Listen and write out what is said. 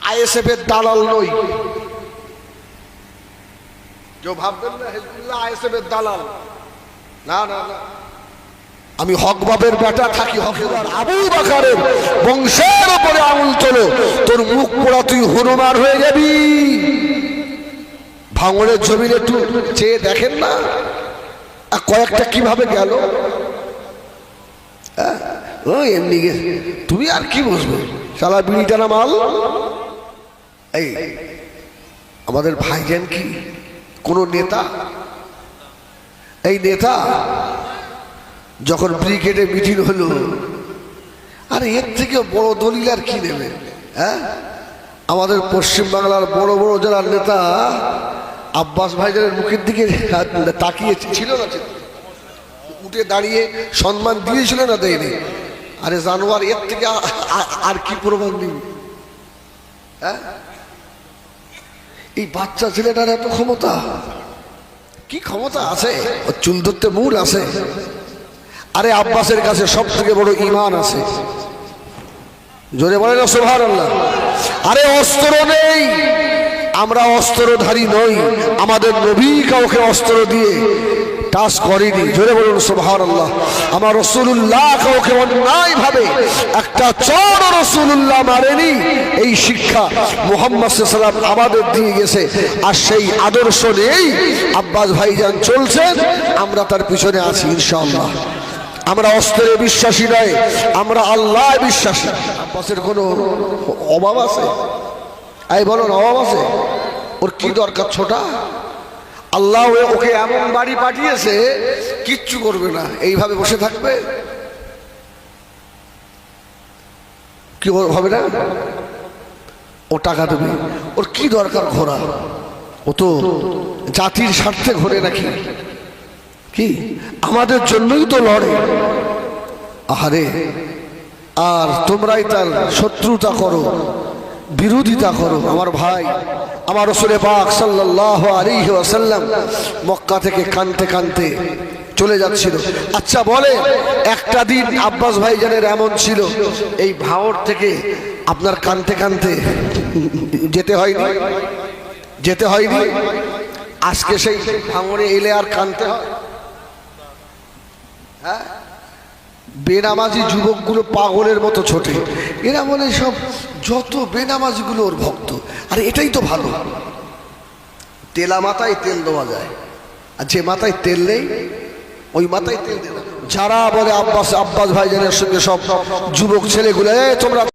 ISF এর দালাল নই। কেউ ভাববেন না হিজবুল্লাহ আইএসএফ এর দালাল, না না না। আমি হক বাবের বেটা, থাকি হকেদার। আবু বকরের বংশের উপরে আঙুল তোলো, তোর মুখ পোড়া, তুই হনুমান হয়ে যাবি। ভাঙড়ের জমিনে একটু চেয়ে দেখেন না কয়েকটা কিভাবে গেল। এমনি তুমি আর কি বুঝবে, সালা বিড়ি টানা মাল। এই আমাদের ভাইজান কি কোন নেতা? এই নেতা যখন ব্রিগেডে মিটিং হলো, আর এর থেকে বড় দলিল আর কি নেবে? হ্যাঁ, আমাদের পশ্চিমবাংলার বড় বড় যারা নেতা আব্বাস ভাইজানের মুখের দিকে তাকিয়ে ছিল না, উঠে দাঁড়িয়ে সম্মান দিয়েছিল না, দেয়নি? আরে জানোয়ার, এর থেকে আর কি প্রমাণ দিবি? হ্যাঁ, এই বাচ্চা ছেলেটার এত ক্ষমতা, কি ক্ষমতা আছে? ও চুল ধরতে মূল আছে। আরে আব্বাসের কাছে সব থেকে বড় ঈমান আছে, জোরে বলেন সুবহানাল্লাহ। আরে অস্ত্র নেই, আমরা অস্ত্রধারী নই, আমাদের নবী কাউকে অস্ত্র দিয়ে টাচ করেনি, জোরে বলুন সুবহানাল্লাহ। আমার রাসূলুল্লাহ কাউকে অন্যায় ভাবে একটা চড় রাসূলুল্লাহ মারেনি। এই শিক্ষা মুহাম্মদ সাল্লাল্লাহু আলাইহি ওয়াসাল্লাম আমাদের দিয়ে গেছে, আর সেই আদর্শ নিয়েই আব্বাস ভাইজান চলছেন, আমরা তার পিছনে আছি ইনশাআল্লাহ। আমরা অস্ত্রে বিশ্বাসী নয়, আমরা আল্লাহ বিশ্বাসী। আব্বাসের কোনো অভাব আছে? এই বলুন, অভাব আছে? ওর কি দরকার? ছোটা আল্লাহ ওকে এমন বাড়ি পাঠিয়েছে, কিচ্ছু করবে না, এইভাবে বসে থাকবে, কি হবে না? ও টাকা দেবে, ওর কি দরকার ঘোরা? ও তো জাতির স্বার্থে ঘোরে নাকি? কি আমাদের জন্যই তো লড়ে। আহারে, আর তোমরাই তার শত্রুতা করো, বিরোধিতা করো। আমার ভাই, আমার রাসূল পাক সাল্লাল্লাহু আলাইহি ওয়াসাল্লাম মক্কা থেকে কানতে কানতে চলে যাচ্ছিল। আচ্ছা বলে, একটা দিন আব্বাস ভাইজানের এমন ছিল, এই ভাঙড় থেকে আপনার কানতে কানতে যেতে হয়নি, যেতে হয়নি। আজকে সেই ভাঙড়ে এলে আর কানতে হয়? হ্যাঁ, বেনামাজি যুবকগুলো পাগলের মতো ছোটে, এরা বলে সব যত বেনামাজিগুলো ওর ভক্ত। আর এটাই তো ভালো, তেলা মাথায় তেল দেওয়া যায়, আর যে মাথায় তেল নেই ওই মাথায় তেল দেয় না। যারা বলে আব্বাস ভাইজানের সঙ্গে সব যুবক ছেলেগুলো, তোমরা